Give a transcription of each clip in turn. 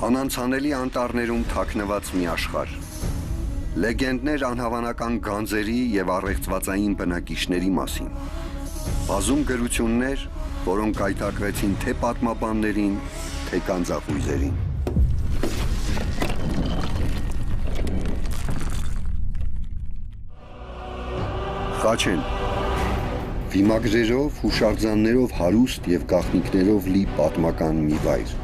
Անանցանելի անտառներում թաքնված մի աշխարհ։ Լեգենդներ անհավանական գանձերի եւ առեղծվածային բնակիչների մասին։ Բազում գրություններ, որոնք կայթակվեցին թե պատմաբաններին, թե կանձախույզերին։ Խաչեն վիմագրերով, հուշարձաններով հարուստ եւ գաղտնիքներով լի պատմական մի վայր։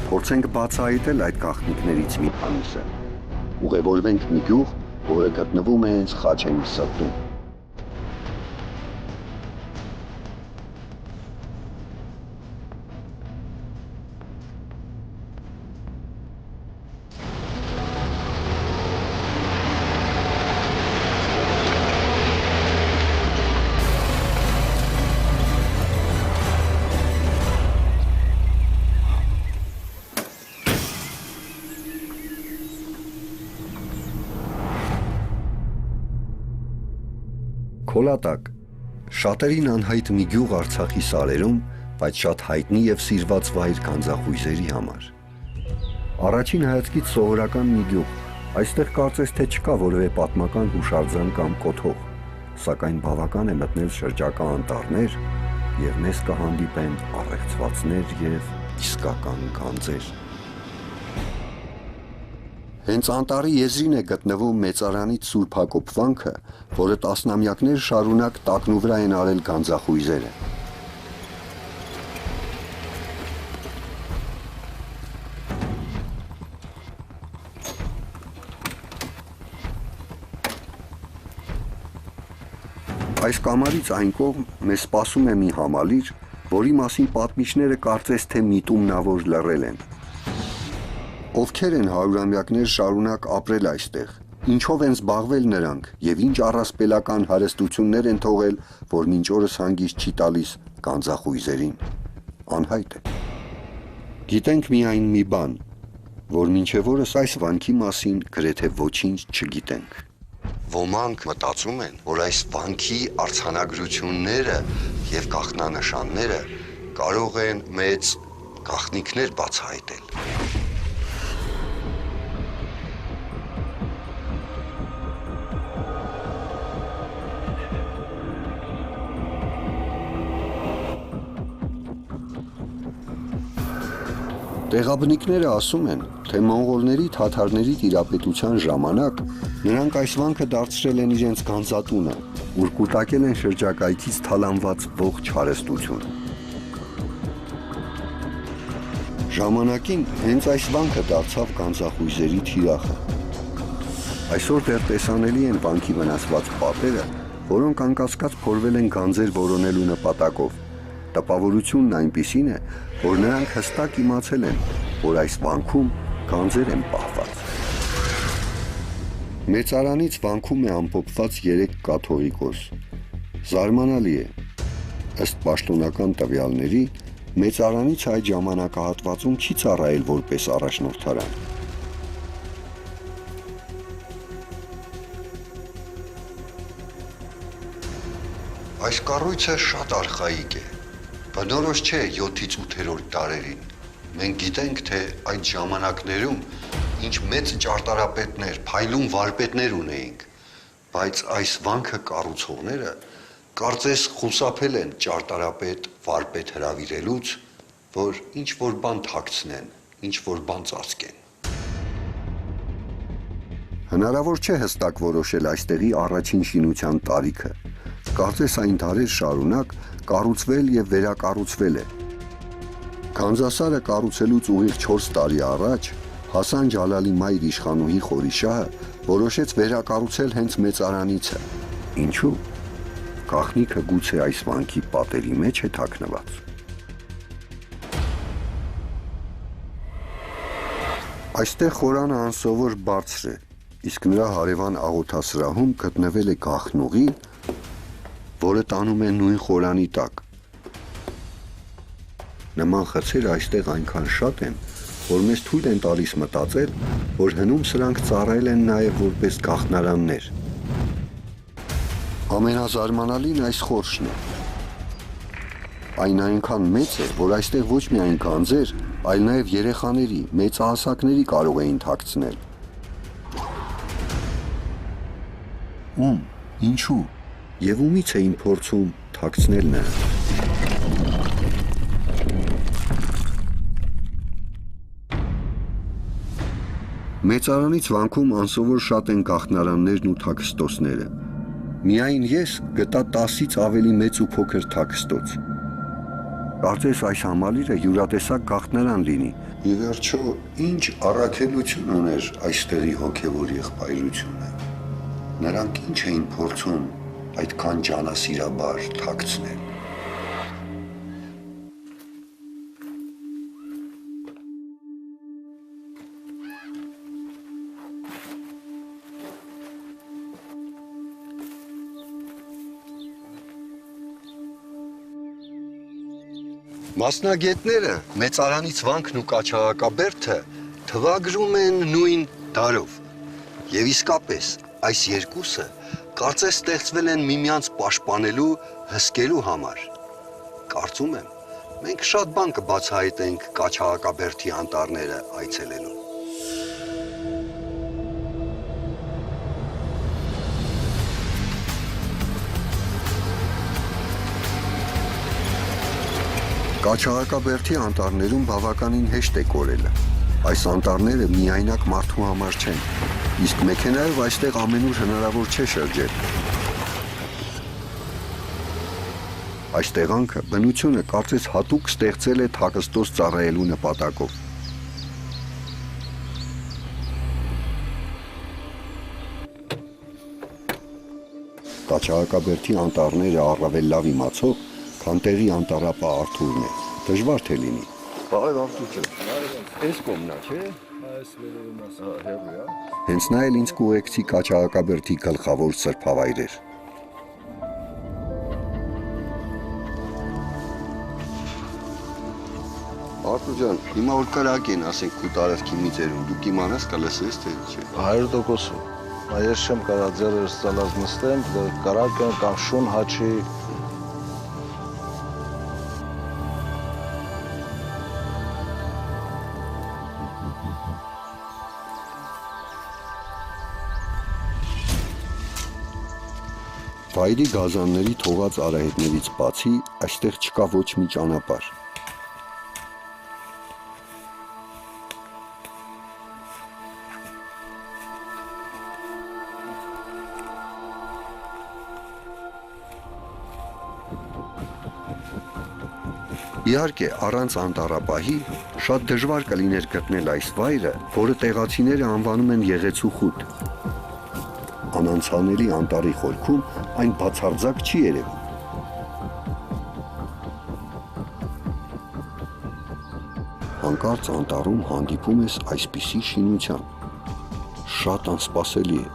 Փորձենք բացահայտել այդ գաղտնիքներից մի քանիսը։ Ուղևորվենք մի գյուղ, որը գտնվում է հենց Խաչենի սրտում։ Քոլատակ, շատերին անհայտ մի գյուղ Արցախի սարերում, բայց շատ հայտնի եւ սիրված վայր կանձախույզերի համար։ Առաջին հայացքից սովորական մի գյուղ, այստեղ կարծես թե չկա որևէ պատմական հուշարձան կամ կոթող, սակայն բավական է մտնել շրջակա անտառներ եւ մեզ կհանդիպեն առեղծվածներ եւ իսկական գանձեր։ Հենց անտառի եզրին է գտնվում մեծարանից Սուրբ Հակոբ վանքը, որը տասնամյակներ շարունակ տակնու վրա են արել գանձախույզերը։ Այս կամարից այն կողմ մեզ սպասում է մի համալիր, որի մասին պատմիչները կարծես թե միտումնավոր լռել են։ Ովքեր են հարյուրամյակներ շարունակ ապրել այստեղ, ինչով են զբաղվել նրանք եւ ինչ առասպելական հարստություններ են թողել, որ մինչ օրս հանգիստ չի տալիս կանձախույզերին, անհայտ է։ Գիտենք միայն մի բան, որ մինչև օրս այս վանքի մասին գրեթե ոչինչ չգիտենք։ Ոմանք մտածում են, որ այս վանքի արձանագրությունները եւ գաղտնանշանները կարող են մեծ գաղտնիքներ բացահայտել։ Տեղաբնիկները ասում են, թե մոնղոլների թաթարների տիրապետության ժամանակ նրանք այս վանքը դարձրել են իրենց գանձատունը, ուր կուտակել են շրջակայքից թալանված ողջ հարստությունը։ Ժամանակին հենց այս վանքը դարձավ գանձախույզերի թիրախը։ Այսօր դեռ տեսանելի են վանքի վնասված պատերը, որոնք անկասկած փորվել են գանձեր որոնելու նպատակով։ Տպավորությունն այնպիսին է, որ նրանք հստակ իմացել են, որ այս վանքում գանձեր են պահված։ Մեծարանից վանքում է ամփոփված 3 կաթողիկոս։ Զարմանալի է, ըստ պաշտոնական տվյալների, մեծարանից այդ ժամանակահատվածում չի ծառայել որպես առաջնորդարան։ Այս կառույցը շատ արխայիկ է։ Բնորոշ չէ 7-ից 8-րդ դարերին։ Մենք գիտենք, թե այդ ժամանակներում ինչ մեծ ճարտարապետներ, փայլուն վարպետներ ունեինք, բայց այս վանքը կառուցողները կարծես խուսափել են ճարտարապետ, վարպետ հրավիրելուց, որ ինչ որ բան թաքցնեն, ինչ որ բան ծածկեն։ Հնարավոր չէ հստակ որոշել այստեղի առաջին շինության տարիքը։ Կարծես այն դարեր շարունակ կառուցվել եւ վերակառուցվել է։ Գանձասարը կառուցելուց ուղիղ 4 տարի առաջ Հասան Ջալալի մայր իշխանուհի Խորիշահը որոշեց վերակառուցել հենց մեծարանիցը։ Ինչու՞։ Գաղտնիքը գուցե այս վանքի պատերի մեջ է թաքնված։ Այստեղ խորանը անսովոր բարձր է, իսկ նրա հարևան աղոթասրահում գտնվել է գաղտնուղի, որը տանում է նույն խորանի տակ։ Նման խցեր այստեղ այնքան շատ են, որ մեզ թույլ են տալիս մտածել, որ հնում սրանք ծառայել են նաև որպես գաղտնարաններ։ Ամենազարմանալին այս խորշն է։ Այն այնքան մեծ է, որ այստեղ ոչ միայն գանձեր, այլ նաև երեխաների, մեծահասակների կարող էին թաքցնել։ Ում, ինչու, եւ ումից էին փորձում թաքցնել նրան։ Մեծարանից վանքում անսովոր շատ են գաղտնարաններն ու թաքստոցները։ Միայն ես գտա 10-ից ավելի մեծ ու փոքր թաքստոց։ Կարծես այս համալիրը յուրատեսակ գաղտնարան լինի։ Ի վերջո, ինչ առաքելություն ուներ այստեղի հոգևոր եղբայրությունը։ Նրանք ինչ էին փորձում այդքան ջանասիրաբար թաքցնել։ Մասնագետները մեծարանից վանքն ու Կաչաղակաբերդը թվագրում են նույն դարով։ Եվ իսկապես այս երկուսը կարծես ստեղծվել են միմյանց պաշտպանելու, հսկելու համար։ Կարծում եմ, մենք շատ բան կբացահայտենք Կաչաղակաբերդի անտառները այցելելով։ Կաչաղակաբերդի անտառներում բավականին հեշտ է կորելը։ Այս անտառները միայնակ մարդու համար չեն, իսկ մեքենայով այստեղ ամենուր հնարավոր չէ շրջել։ Այս տեղանքը բնությունը կարծես հատուկ ստեղծել է թաքստոց ծառայելու նպատակով։ Կաչաղակաբերդի անտառները առավել լավ իմացող, քան տեղի անտառապահ Արթուրն է, դժվար թե լինի։ Բարև Արթուր, այս կողմն է, չէ՞։ Այս վերևում ասա, հեռու է։ Հենց նա էլ ինձ կուղեկցի Կաչաղակաբերդի գլխավոր սրբավայրեր։ Արթուր ջան, հիմա որ կրակ են, ասենք քու տարածքի միջերում, դուք իմանաս կլսես թե չէ։ 100%։ Ես չեմ կարա ձեռս ծալած նստեմ, կրակ են կամ շուն հաչի։ Վայրի գազանների թողած արահետներից բացի, այստեղ չկա ոչ մի ճանապարհ։ Իհարկե, առանց անտառապահի շատ դժվար կլիներ գտնել այս վայրը, որը տեղացիները անվանում են Եղեցու խուտ։ Անանցանելի անտառի խորքում այն բացարձակ չի երևում։ Հանկարծ անտառում հանդիպում ես այսպիսի շինության։ Շատ անսպասելի է։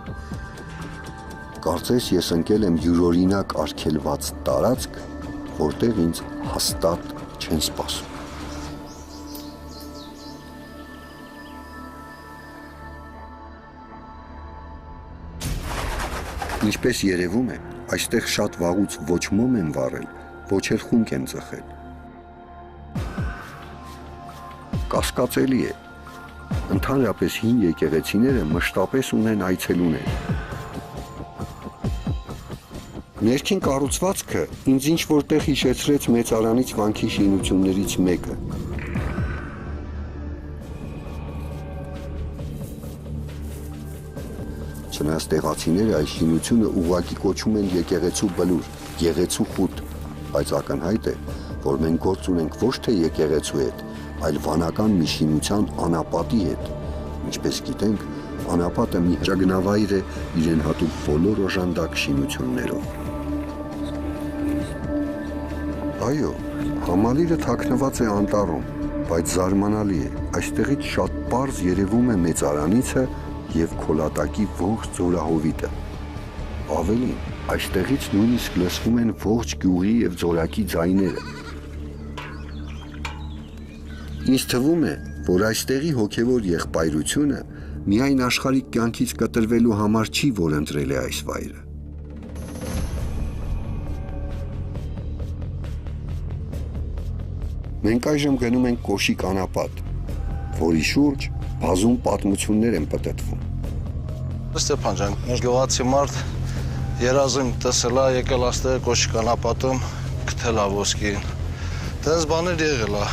Կարծես ես ընկել եմ յուրօրինակ արգելված տարածք, որտեղ ինձ հաստատ չեն սպասում։ Ինչպես երևում է, այստեղ շատ վաղուց ոչ մոմ են վառել, ոչ էլ խունկ են ծխել։ Կասկածելի է, ընդհանրապես հին եկեղեցիները մշտապես ունեն այցելուներ։ Ներքին կառուցվածքը ինձ ինչ որտեղ հիշեցրեց մեծարանից վանքի շինություններից մեկը։ Չնայած տեղացիները այս շինությունը ուղղակի կոչում են եկեղեցու բլուր, Եղեցու խուտ, բայց ակնհայտ է, որ մենք գործ ունենք ոչ թե եկեղեցու հետ, այլ վանական մի շինության անապատի հետ։ Ինչպես գիտենք, անապատը մի հրագնավայր է իրեն հատուկ բոլոր օժանդակ շինություններով։ Այո, համալիրը թաքնված է անտառում, բայց զարմանալի է, այստեղից շատ պարզ երևում է մեծարանիցը և Քոլատակի ողջ ձորահովիտը։ Ավելին, այստեղից նույնիսկ լսվում են ողջ գյուղի և ձորակի ձայները։ Ինձ թվում է, որ այստեղի հոգևոր եղբայրությունը միայն աշխարհիկ կյանքից կտրվելու համար չի, որ ընտրել է այս վայրը։ Մենք այժմ գնում ենք Կոշիկ անապատ, որի շուրջ բազում պատմություններ են պտտվում։ Ստեփան ջան, գյուղացի մարդ երազում տեսել է եկել աստեղ Կոշիկ անապատում գտել է ոսկին։ Դες բաներ եղել է։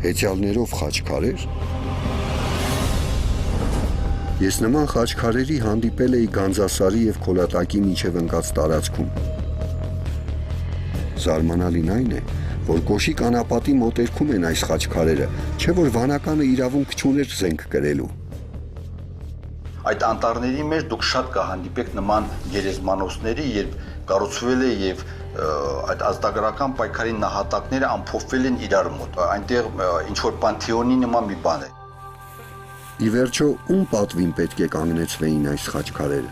Հեծյալներով խաչքարեր։ Ես նման խաչքարերի հանդիպել էի Գանձասարի և Քոլատակի միջև ընկած տարածքում։ Զարմանալին այն է, որ Կոշիկ անապատի մոտերքում են այս խաչքարերը, չէ որ վանականը իրավունք չուներ զենք կրելու։ Այդ անտառների մեջ դուք շատ կհանդիպեք նման գերեզմանոցների, երբ կառուցվել է եւ այդ ազգագրական պայքարի նահատակները ամփոփվել են իրար մոտ։ Այնտեղ ինչ որ պանթեոնի նման մի բան է։ Ի վերջո, ում պատվին պետք է կանգնեցվեին այս խաչքարերը։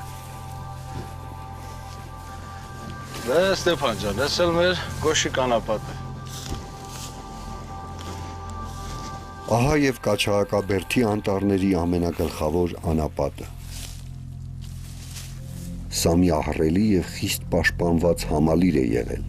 Դե Ստեփան ջան, ես էլ մեր Կոշիկ անապատը։ Ահա եւ Կաչաղակաբերդի անտառների ամենագլխավոր անապատը։ Սա մի ահռելի եւ խիստ պաշտպանված համալիր է եղել։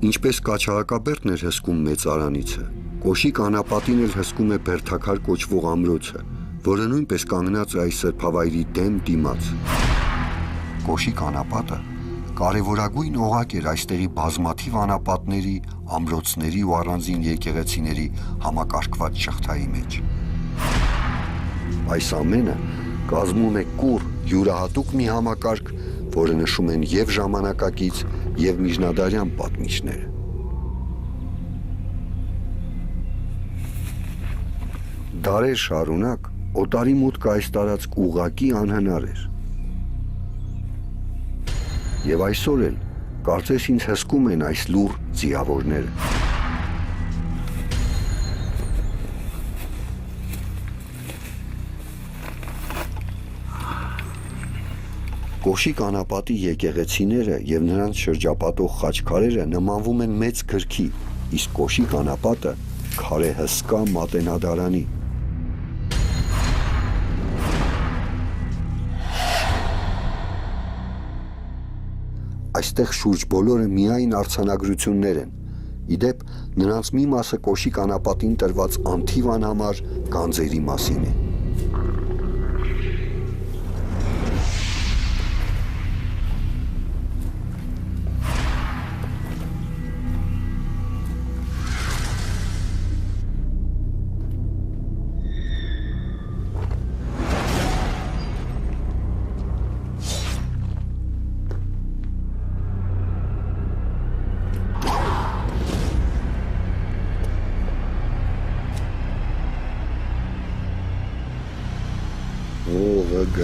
Ինչպես Կաչաղակաբերդն էր հսկում մեծ արանիցը, Կոշիկ անապատին էլ հսկում է Բերդաքար կոչվող ամրոցը, որը նույնպես կանգնած է այս սրբավայրի դեմ դիմաց։ Կոշիկ անապատը կարևորագույն օղակ էր այստեղի բազմաթիվ անապատների, ամրոցների ու առանձին եկեղեցիների համակարգված շղթայի մեջ։ Այս ամենը կազմում է կուռ յուրահատուկ մի համակարգ, որը նշում են եւ ժամանակակից, եւ միջնադարյան պատմիչները։ Դարեր շարունակ օտարի մուտքը այս տարածք ուղղակի անհնար էր։ Եվ այսօր էլ կարծես ինձ հսկում են այս լուռ ձիավորները։ Կոշիկ անապատի եկեղեցիները եւ նրանց շրջապատող խաչքարերը նմանվում են մեծ գրքի, իսկ Կոշիկ անապատը քարե հսկա մատենադարանի։ Այստեղ շուրջ բոլորը միայն արձանագրություններ են։ Իդեպ, նրանց մի մասը Կոշիկ անապատին տրված անթիվ անհամար գանձերի մասին է։ Ողգ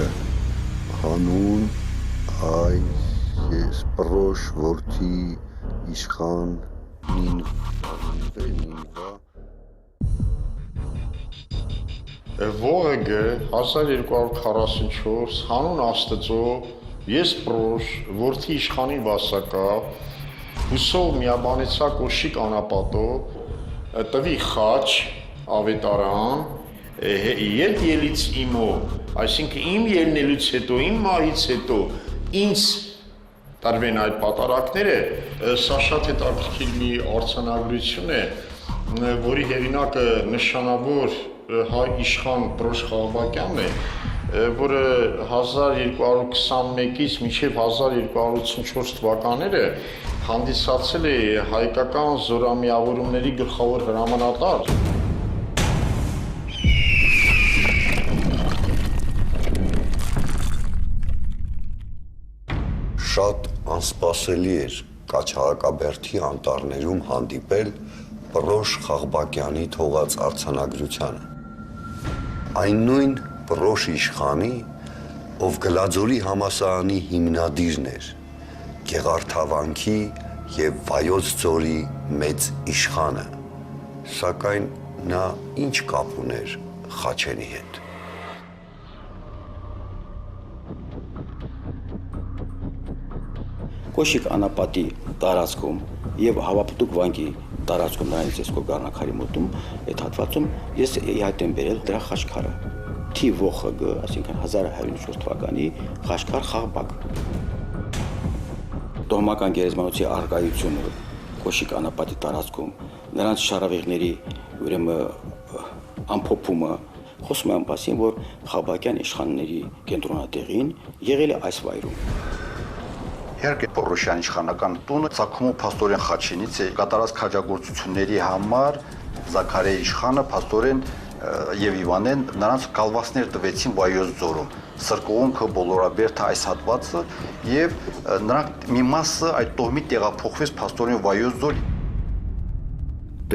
հանուն այս ես պրոշ որդի իշխան նինվա Ողգ 1244 հանուն Աստծո ես պրոշ որդի իշխանի վասակա հուսով միաբանեցա Կոշիկ անապատո տվի խաչ ավետարան երբ ելից իմո, այսինքն իմ ելնելուց հետո, իմ մահից հետո, ինձ տարվեն այդ պատարակները, սա շատ հետաքրքիր մի արձանագրություն է, որի հեղինակը նշանավոր հայ իշխան Պրոշ Խաղաղբակյանն է, որը 1221-ից մինչև 1284 թվականները հանդիսացել է հայկական զորամիավորումների գլխավոր հրամանատար։ Շատ անսպասելի էր Կաչաղակաբերդի անտառներում հանդիպել Պրոշ Խաղաղբակյանի թողած արձանագրությանը։ Այն նույն Պրոշ իշխանի, ով Գլաձորի համալսարանի հիմնադիրն էր, Գեղարդավանքի և Վայոց ձորի մեծ իշխանը, սակայն նա ինչ կապ ուներ Խաչենի հետ։ Կոշիկ անապատի տարածքում եւ Հավապտուկ վանքի տարածքում նրանից ես Գորգառնակարի մոտում այդ հատվածում ես իհայտ եմ բերել դրա խաչքարը ԹՈԽԳ, այսինքն 1104 թվականի Խաշկար խաղբակ։ Տոհմական գերեզմանոցի արկայությունը Կոշիկ անապատի տարածքում, նրանց շարավիղների ուրեմն ամփոփումը խոսում է ամպասին, որ խաղբակյան իշխանների կենտրոնատեղին եղել է այս վայրում։ Իհարկե Պորոշյան իշխանական տունը ցակումու փաստորեն Խաչինից է կատարած քաջագործությունների համար Զաքարիա իշխանը փաստորեն եւ Իվանեն նրանց կալվածներ տվեցին Վայոց ձորում սրկողունքը բոլորաբերդը այս հատվածը եւ նրանք մի մասը այդ տոհմի տեղափոխվեց փաստորեն Վայոց ձոր։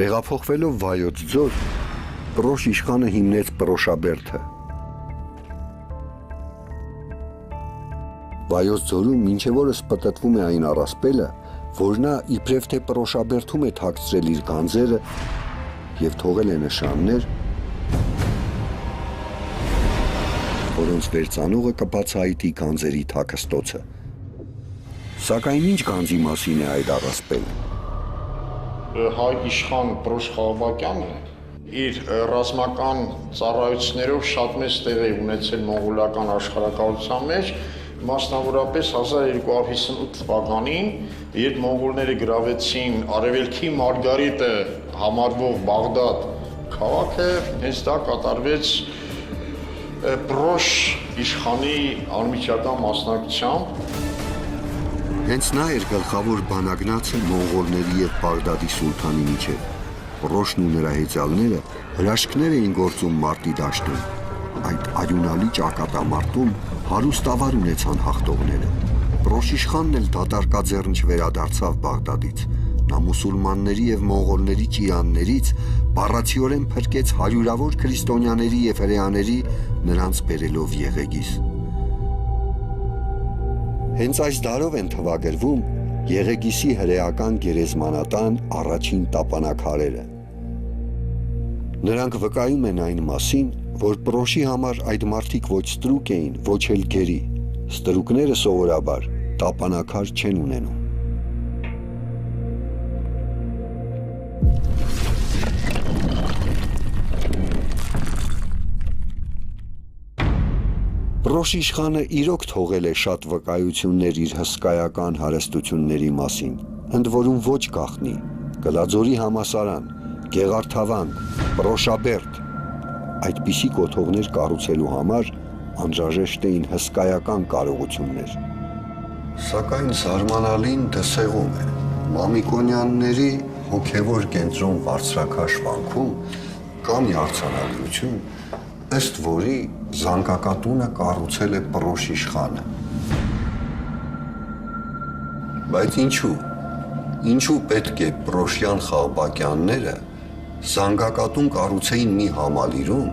Տեղափոխվելով Վայոց ձոր, Պրոշ իշխանը հիմնեց Պրոշաբերդը։ Վայոց ձորում մինչև օրս պտտվում է այն առասպելը, որ նա իբրև թե Պրոշաբերդում է թաքցրել իր գանձերը եւ թողել է նշաններ, որոնց վերծանողը կբացահայտի գանձերի թաքստոցը։ Սակայն ինչ գանձի մասին է այդ առասպելը։ Հայ իշխան Պրոշ Խաղաբակյանը իր ռազմական ծառայություններով շատ մեծ տեղ է ունեցել մոնղոլական աշխարհակաղթության մեջ, մասնավորապես 1258 թվականին, երբ մոնղոլները գրավեցին արևելքի Մարգարիտը համարվող Բաղդադ քաղաքը, հենց դա կատարվեց Պրոշ իշխանի անմիջական մասնակցությամբ։ Հենց նա էր գլխավոր բանագնացը մոնղոլների եւ Բաղդադի սուլթանի միջև։ Պրոշն ու նրա հեծյալները հրաշքներ էին գործում մարտի դաշտում։ Այդ արյունալի ճակատամարտում հարուստ ավար ունեցան հաղթողները։ Պրոշ իշխանն էլ դատարկաձեռն չվերադարձավ Բաղդադից։ Նա մուսուլմանների եւ մոնղոլների ճիրաններից բառացիորեն փրկեց հարյուրավոր քրիստոնյաների եւ հրեաների, նրանց բերելով Եղեգիս։ Հենց այս դարով են թվագրվում Եղեգիսի հրեական գերեզմանատան առաջին տապանակարերը։ Նրանք վկայում են այն մասին, որ Պրոշի համար այդ մարդիկ ոչ ստրուկ էին, ոչ էլ գերի։ Ստրուկները սովորաբար տապանակար չեն ունենում։ Պրոշ իշխանը իրոք թողել է շատ վկայություններ իր հսկայական հարստությունների մասին, ընդ որում ոչ գաղտնի, Գլաձորի համասարան, Գեղարդավան, Պրոշաբերդ, այդպիսի կոթողներ կառուցելու համար անհրաժեշտ էին հսկայական կարողություններ։ Սակայն զարմանալին դսեղում է, Մամիկոնյանների հոգևոր կենտրոն բարձրաքաշ վանքում կա մի արձանագրություն, ըստ որի զանգակատունը կառուցել է Պրոշ իշխանը։ Բայց ինչու պետք է Պրոշյան խաղբակյանները զանգակատուն կառուցեին մի համալիրում,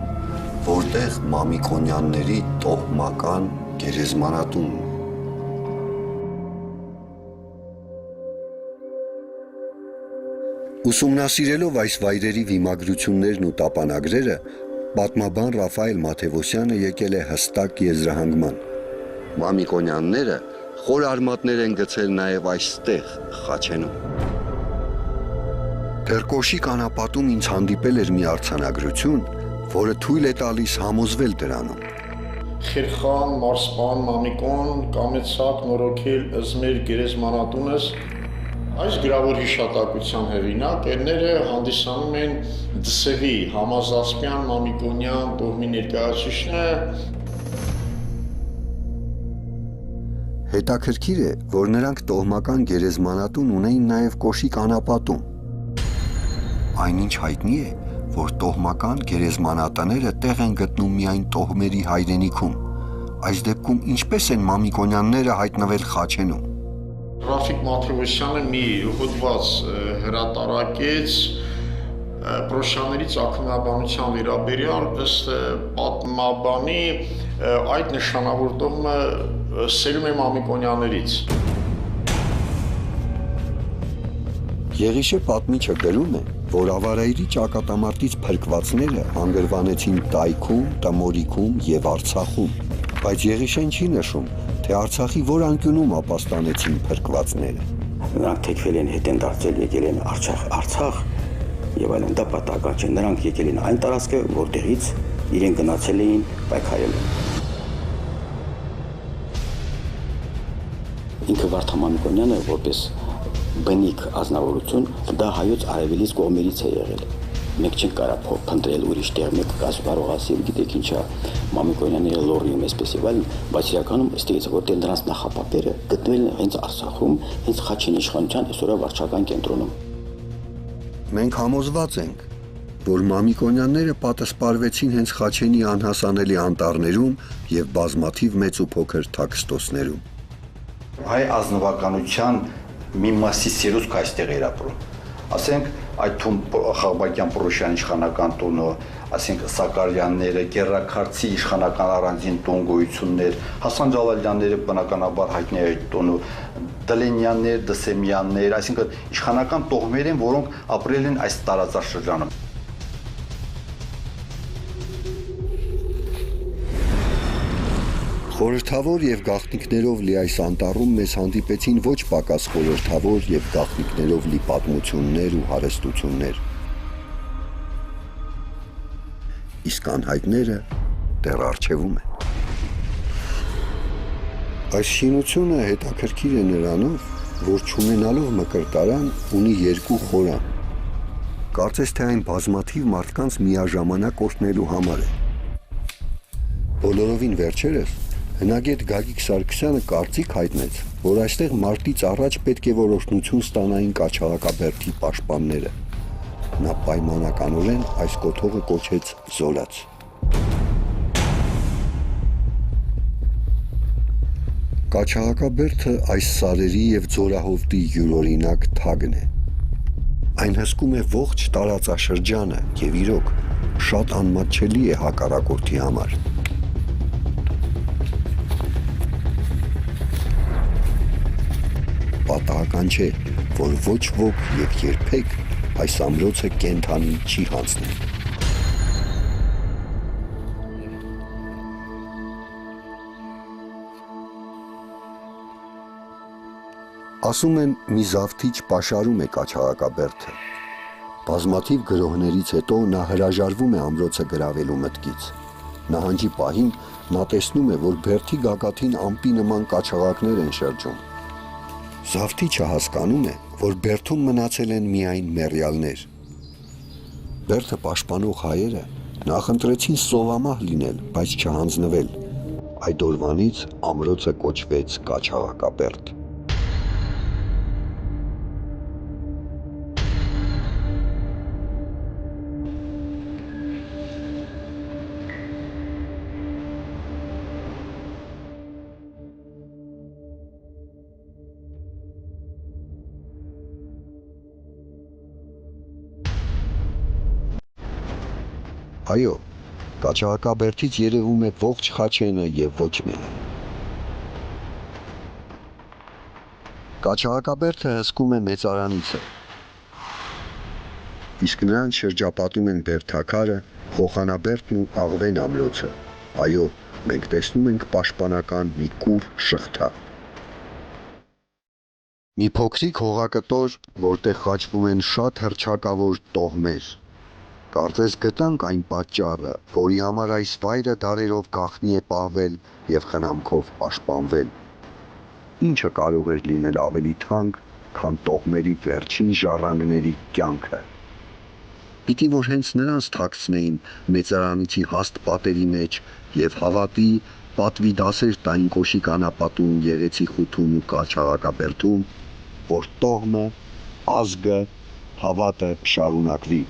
որտեղ Մամիկոնյանների տոհմական գերեզմանատունն։ Ուսումնասիրելով այս վայրերի վիմագրություններն ու տապանագրերը, պատմաբան Ռաֆայել Մաթևոսյանը եկել է հստակ եզրահանգման։ Մամիկոնյանները խոր արմատներ են գցել նաև այստեղ, Խաչենում։ Դեռ Կոշիկ անապատում ինձ հանդիպել էր մի արձանագրություն, որը թույլ է տալիս համոզվել դրանում։ Խերխան, Մարսպան, Մամիկոն, կամեցակ նորոգել ըզմեր գերեզմանատունս։ Այս գրավոր հիշատակության հեղինակները հանդիսանում են Դսեղի, Համազասպյան, Մամիկոնյան տոհմի ներկայացուցիչները։ Հետաքրքիր է, որ նրանք տոհմական գերեզմանատուն ունեին նաև Կոշիկ անապատում։ Այնինչ հայտնի է, որ տոհմական գերեզմանատները տեղ են գտնում միայն տոհմերի հայրենիքում։ Այս դեպքում ինչպես են Մամիկոնյանները հայտնվել Խաչենում։ Ռաֆիկ Մաթևոսյանը մի հոդված հրատարակեց Պրոշյանների ծագումնաբանության վերաբերյալ, ըստ պատմաբանի այդ նշանավոր տոհմը սերում է Մամիկոնյաններից։ Եղիշե պատմիչը գրում է, որ ավարայրի ճակատամարտից փրկվածները հանգրվանեցին Տայքում, Տմորիքում եւ Արցախում, բայց Եղիշեն չի նշում, թե Արցախի որ անկյունում ապաստանեցին փրկվածները։ Նրանք թեքվել են, հետ են դարձել, եկել են Արցախ եւ այլն, դա պատահական չէ։ Նրանք եկել են այն տարածքը, որտեղից իրեն գնացել էին պայքարելու։ Ինքը Վարդան Մամիկոնյանը որպես բնիկ ազնվորություն դա հայոց արևելից կողմերից է եղել։ Մենք չենք կարող փնտրել ուրիշ տեղ, մեկ կաս կարող ասել, գիտեք ինչա, Մամիկոնյանները լոռիում էսպես եւ այլն, բայց իրականում ըստ էս որտեղ նրանց նախապապերը գտնվել են հենց Արցախում, հենց Խաչեն իշխանության այսօրվա վարչական կենտրոնում։ Մենք համոզված ենք, որ Մամիկոնյանները պատասպարվեցին հենց Խաչենի անհասանելի անտառներում եւ բազմաթիվ մեծ ու փոքր թաքստոցներում։ Հայ ազնվականության մի մասի սերուցք այստեղ էր ապրում։ Ասենք այդ թում Խաղբակյան Պռոշյան իշխանական տունը, ասենք Սակարյանները, Գերրաքարցի իշխանական առանձին տուն գոյություններ, Հասան Ջալալյանները բնականաբար հայտնի այդ տունը, Դլենյաններ, Դսեմյաններ, այսինքն իշխանական տոհմեր են, որոնք ապրել են այս տարածաշրջանում։ Խորհրդավոր եւ գաղտնիքներով լի այս անտառում մեզ հանդիպեցին ոչ պակաս խորհրդավոր եւ գաղտնիքներով լի պատմություններ ու հարստություններ։ Իսկ անհայտները դեռ առջևում են։ Այս շինությունը հետաքրքիր է նրանով, որ չունենալով մկրտարան ունի երկու խորան։ Կարծես թե այն բազմաթիվ մարդկանց միաժամանակ օրհնելու համար է։ Բոլորովին վերջերս հնագետ Գագիկ Սարգսյանը կարծիք հայտնեց, որ այստեղ մարտից առաջ պետք է որ օրհնություն ստանային Կաչաղակաբերդի պաշտպանները։ Նա պայմանականորեն այս կոթողը կոչեց Զորաց։ Կաչաղակաբերդը այս սարերի եւ ձորահովտի յուրօրինակ թագն է։ Այն հսկում է ողջ տարածաշրջանը եւ իրոք շատ անմատչելի է հակառակորդի համար։ Պատահական չէ, որ ոչ ոք եւ երբեք այս ամրոցը կենթանի չի հանձնել։ Ասում են մի զավթիչ պաշարում է Կաչաղակաբերդը։ Բազմաթիվ գրոհներից հետո նա հրաժարվում է ամրոցը գրավելու մտքից։ Նահանջի պահին նա տեսնում է, որ բերդի գագաթին ամպի նման կաչաղակներ են շրջում։ Զավթիչը հասկանում է, որ բերդում մնացել են միայն մեռյալներ։ Բերդը պաշտպանող հայերը նախընտրեցին սովամահ լինել, բայց չհանձնվել։ Այդ օրվանից ամրոցը կոչվեց Կաչաղակաբերդ։ Այո, Կաչաղակաբերդից երևում է ողջ Խաչենը եւ ոչ մենը։ Կաչաղակաբերդը հսկում է մեծարանիցը։ Իսկ նրան շրջապատում են Բերդաքարը, Խոխանաբերդն ու Աղվեն ամրոցը։ Այո, մենք տեսնում ենք պաշտպանական մի կուռ շղթա։ Մի փոքրիկ հողակտոր, որտեղ խաչվում են շատ հռչակավոր տոհմեր։ Կարծես գտանք այն պատճառը, որի համար այս վայրը դարերով գաղտնի է պահվել եւ խնամքով պաշտպանվել։ Ինչը կարող էր լինել ավելի թանկ, քան տոհմերի վերջին ժառանգների կյանքը։ Պիտի որ հենց նրանց թաքցնեին մեծարանիցի հաստ պատերի մեջ եւ հավատի, պատվի դասեր տային Կոշիկ անապատում, Գեղեցիկ խութում ու Կաչաղակաբերդում, որ տոհմը, ազգը, հավատը շարունակվի։